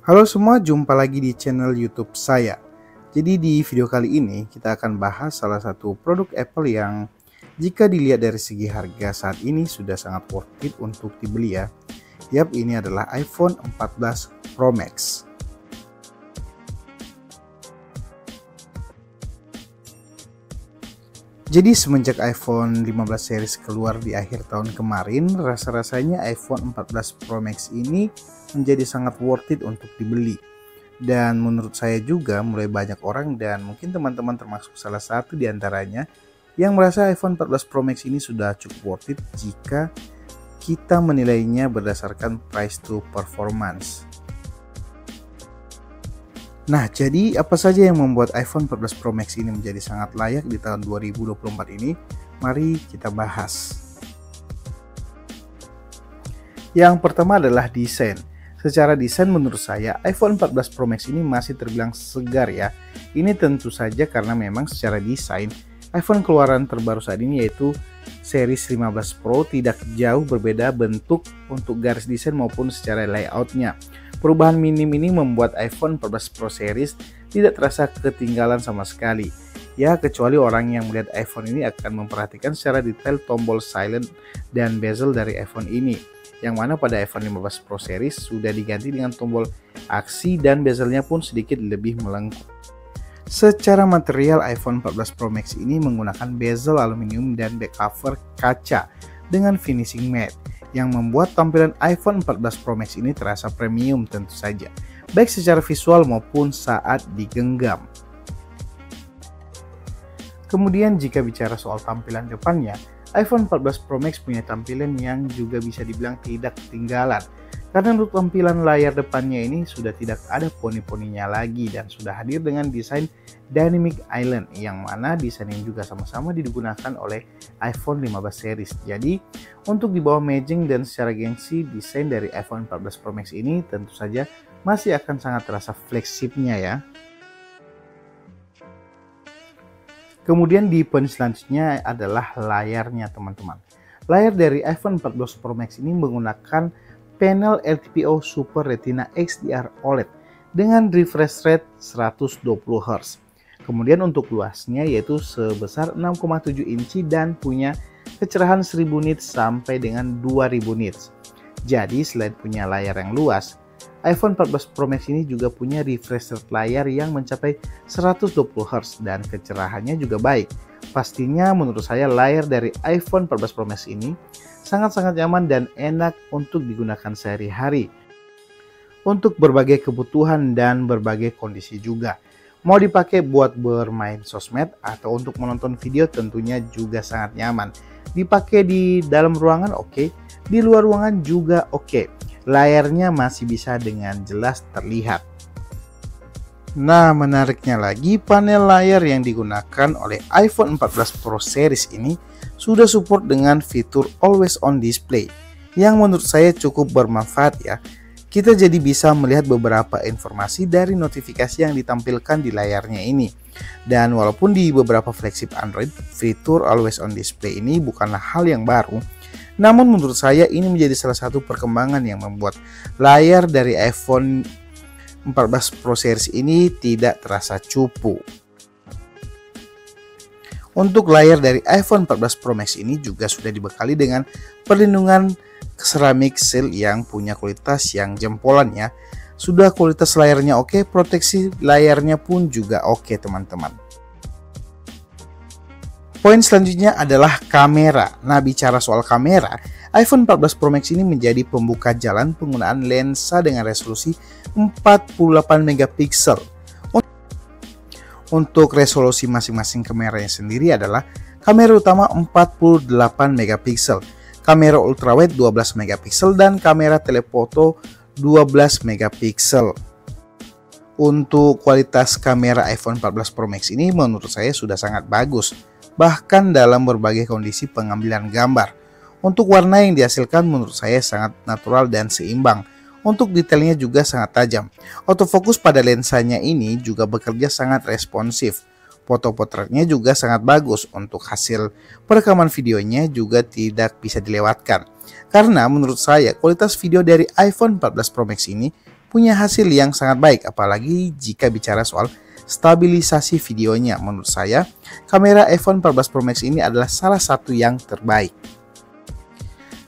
Halo semua, jumpa lagi di channel YouTube saya. Jadi di video kali ini kita akan bahas salah satu produk Apple yang jika dilihat dari segi harga saat ini sudah sangat worth it untuk dibeli ya. Yap, ini adalah iPhone 14 Pro Max. Jadi semenjak iPhone 15 series keluar di akhir tahun kemarin, rasa-rasanya iPhone 14 Pro Max ini menjadi sangat worth it untuk dibeli. Dan menurut saya juga mulai banyak orang dan mungkin teman-teman termasuk salah satu di antaranya yang merasa iPhone 14 Pro Max ini sudah cukup worth it jika kita menilainya berdasarkan price to performance. Nah, jadi apa saja yang membuat iPhone 14 Pro Max ini menjadi sangat layak di tahun 2024 ini? Mari kita bahas. Yang pertama adalah desain. Secara desain menurut saya iPhone 14 Pro Max ini masih terbilang segar ya. Ini tentu saja karena memang secara desain iPhone keluaran terbaru saat ini yaitu series 15 Pro tidak jauh berbeda bentuk untuk garis desain maupun secara layoutnya. Perubahan minim ini membuat iPhone 14 Pro series tidak terasa ketinggalan sama sekali. Ya, kecuali orang yang melihat iPhone ini akan memperhatikan secara detail tombol silent dan bezel dari iPhone ini. Yang mana pada iPhone 15 Pro series sudah diganti dengan tombol aksi dan bezelnya pun sedikit lebih melengkung. Secara material iPhone 14 Pro Max ini menggunakan bezel aluminium dan back cover kaca dengan finishing matte yang membuat tampilan iPhone 14 Pro Max ini terasa premium tentu saja, baik secara visual maupun saat digenggam. Kemudian jika bicara soal tampilan depannya, iPhone 14 Pro Max punya tampilan yang juga bisa dibilang tidak ketinggalan. Karena untuk tampilan layar depannya ini sudah tidak ada poni-poninya lagi dan sudah hadir dengan desain Dynamic Island yang mana desain yang juga sama-sama digunakan oleh iPhone 15 series. Jadi untuk di bawah matching dan secara gengsi desain dari iPhone 14 Pro Max ini tentu saja masih akan sangat terasa fleksibnya ya. Kemudian di poin selanjutnya adalah layarnya teman-teman. Layar dari iPhone 14 Pro Max ini menggunakan panel LTPO Super Retina XDR OLED dengan refresh rate 120 Hz. Kemudian untuk luasnya yaitu sebesar 6,7 inci dan punya kecerahan 1000 nits sampai dengan 2000 nits. Jadi selain punya layar yang luas, iPhone 14 Pro Max ini juga punya refresh rate layar yang mencapai 120 Hz dan kecerahannya juga baik. Pastinya menurut saya layar dari iPhone 14 Pro Max ini sangat-sangat nyaman dan enak untuk digunakan sehari-hari untuk berbagai kebutuhan dan berbagai kondisi juga. Mau dipakai buat bermain sosmed atau untuk menonton video tentunya juga sangat nyaman. Dipakai di dalam ruangan oke, di luar ruangan juga oke. Layarnya masih bisa dengan jelas terlihat. Nah, menariknya lagi, panel layar yang digunakan oleh iPhone 14 Pro series ini sudah support dengan fitur Always On Display yang menurut saya cukup bermanfaat ya. Kita jadi bisa melihat beberapa informasi dari notifikasi yang ditampilkan di layarnya ini. Dan walaupun di beberapa flagship Android, fitur Always On Display ini bukanlah hal yang baru, namun menurut saya ini menjadi salah satu perkembangan yang membuat layar dari iPhone 14 Pro series ini tidak terasa cupu. Untuk layar dari iPhone 14 Pro Max ini juga sudah dibekali dengan perlindungan ceramic seal yang punya kualitas yang jempolan ya. Sudah kualitas layarnya oke, proteksi layarnya pun juga oke teman-teman. Poin selanjutnya adalah kamera. Nah, bicara soal kamera, iPhone 14 Pro Max ini menjadi pembuka jalan penggunaan lensa dengan resolusi 48 megapiksel. Untuk resolusi masing-masing kameranya sendiri adalah kamera utama 48 megapiksel, kamera ultrawide 12 megapiksel dan kamera telefoto 12 megapiksel. Untuk kualitas kamera iPhone 14 Pro Max ini menurut saya sudah sangat bagus, bahkan dalam berbagai kondisi pengambilan gambar. Untuk warna yang dihasilkan menurut saya sangat natural dan seimbang. Untuk detailnya juga sangat tajam. Autofokus pada lensanya ini juga bekerja sangat responsif. Foto potretnya juga sangat bagus. Untuk hasil perekaman videonya juga tidak bisa dilewatkan. Karena menurut saya kualitas video dari iPhone 14 Pro Max ini punya hasil yang sangat baik, apalagi jika bicara soal stabilisasi videonya. Menurut saya, kamera iPhone 14 Pro Max ini adalah salah satu yang terbaik.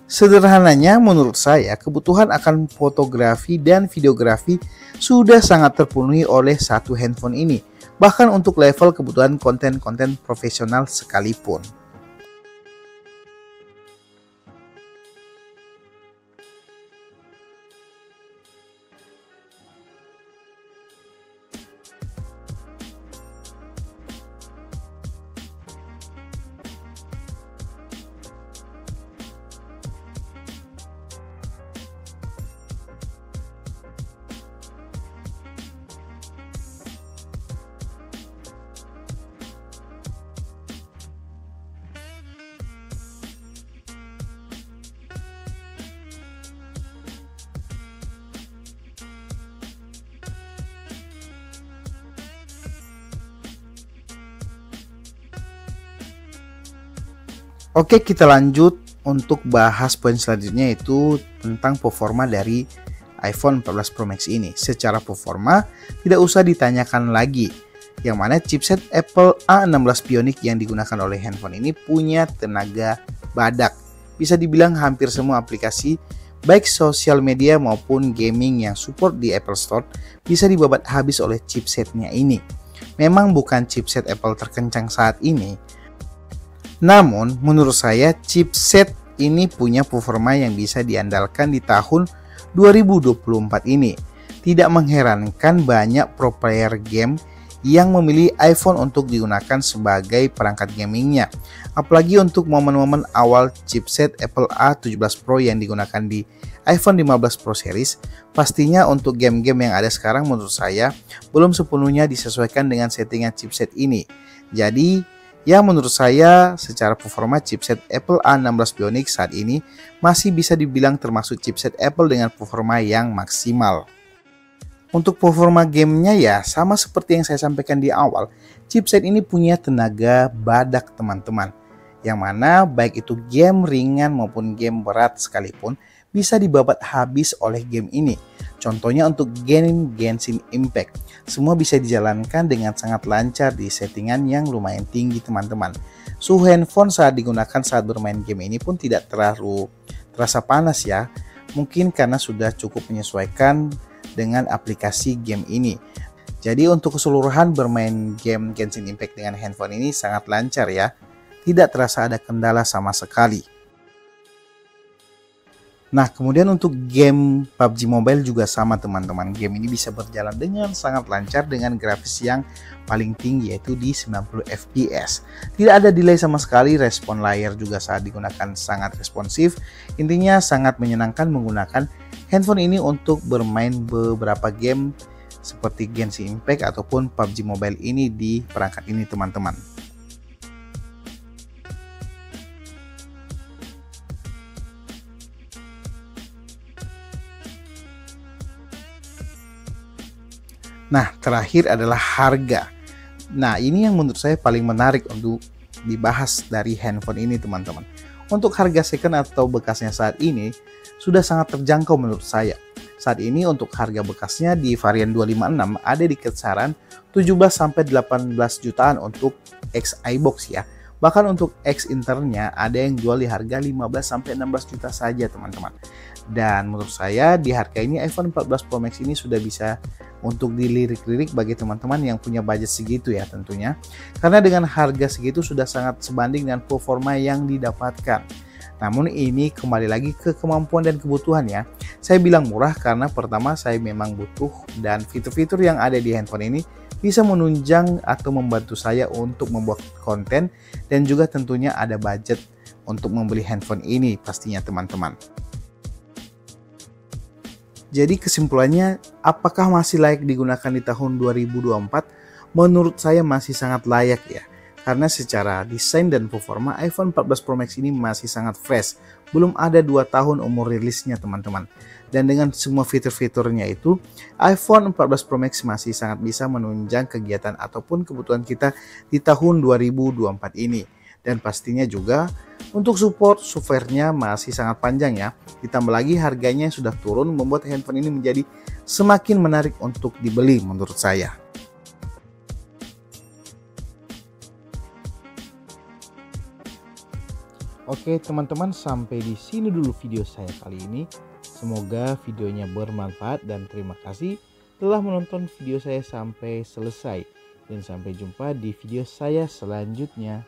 Sederhananya, menurut saya, kebutuhan akan fotografi dan videografi sudah sangat terpenuhi oleh satu handphone ini, bahkan untuk level kebutuhan konten-konten profesional sekalipun. Oke, kita lanjut untuk bahas poin selanjutnya, yaitu tentang performa dari iPhone 14 Pro Max ini. Secara performa tidak usah ditanyakan lagi, yang mana chipset Apple A16 Bionic yang digunakan oleh handphone ini punya tenaga badak. Bisa dibilang hampir semua aplikasi baik sosial media maupun gaming yang support di Apple Store bisa dibabat habis oleh chipsetnya ini. Memang bukan chipset Apple terkencang saat ini, namun menurut saya chipset ini punya performa yang bisa diandalkan di tahun 2024 ini. Tidak mengherankan banyak pro player game yang memilih iPhone untuk digunakan sebagai perangkat gamingnya. Apalagi untuk momen-momen awal chipset Apple A17 Pro yang digunakan di iPhone 15 Pro Series, pastinya untuk game-game yang ada sekarang menurut saya belum sepenuhnya disesuaikan dengan settingan chipset ini. Jadi ya, menurut saya secara performa chipset Apple A16 Bionic saat ini masih bisa dibilang termasuk chipset Apple dengan performa yang maksimal. Untuk performa gamenya ya sama seperti yang saya sampaikan di awal, chipset ini punya tenaga badak teman-teman, yang mana baik itu game ringan maupun game berat sekalipun bisa dibabat habis oleh game ini. Contohnya untuk game Genshin Impact, semua bisa dijalankan dengan sangat lancar di settingan yang lumayan tinggi teman-teman. Suhu handphone saat digunakan saat bermain game ini pun tidak terlalu terasa panas ya, mungkin karena sudah cukup menyesuaikan dengan aplikasi game ini. Jadi untuk keseluruhan bermain game Genshin Impact dengan handphone ini sangat lancar ya, tidak terasa ada kendala sama sekali. Nah, kemudian untuk game PUBG Mobile juga sama teman-teman. Game ini bisa berjalan dengan sangat lancar dengan grafis yang paling tinggi yaitu di 90 fps. Tidak ada delay sama sekali, respon layar juga saat digunakan sangat responsif. Intinya sangat menyenangkan menggunakan handphone ini untuk bermain beberapa game seperti Genshin Impact ataupun PUBG Mobile ini di perangkat ini teman-teman. Nah, terakhir adalah harga. Nah, ini yang menurut saya paling menarik untuk dibahas dari handphone ini teman-teman. Untuk harga second atau bekasnya saat ini sudah sangat terjangkau menurut saya. Saat ini untuk harga bekasnya di varian 256 ada di kisaran 17-18 jutaan untuk X iBox ya. Bahkan untuk X internnya ada yang jual di harga 15-16 juta saja teman-teman. Dan menurut saya di harga ini iPhone 14 Pro Max ini sudah bisa untuk dilirik-lirik bagi teman-teman yang punya budget segitu ya tentunya. Karena dengan harga segitu sudah sangat sebanding dengan performa yang didapatkan. Namun ini kembali lagi ke kemampuan dan kebutuhan ya. Saya bilang murah karena pertama saya memang butuh dan fitur-fitur yang ada di handphone ini bisa menunjang atau membantu saya untuk membuat konten dan juga tentunya ada budget untuk membeli handphone ini pastinya teman-teman. Jadi kesimpulannya, apakah masih layak digunakan di tahun 2024? Menurut saya masih sangat layak ya. Karena secara desain dan performa iPhone 14 Pro Max ini masih sangat fresh. Belum ada 2 tahun umur rilisnya teman-teman. Dan dengan semua fitur-fiturnya itu, iPhone 14 Pro Max masih sangat bisa menunjang kegiatan ataupun kebutuhan kita di tahun 2024 ini. Dan pastinya juga untuk support software-nya masih sangat panjang ya. Ditambah lagi harganya yang sudah turun membuat handphone ini menjadi semakin menarik untuk dibeli menurut saya. Oke teman-teman, sampai di sini dulu video saya kali ini. Semoga videonya bermanfaat dan terima kasih telah menonton video saya sampai selesai. Dan sampai jumpa di video saya selanjutnya.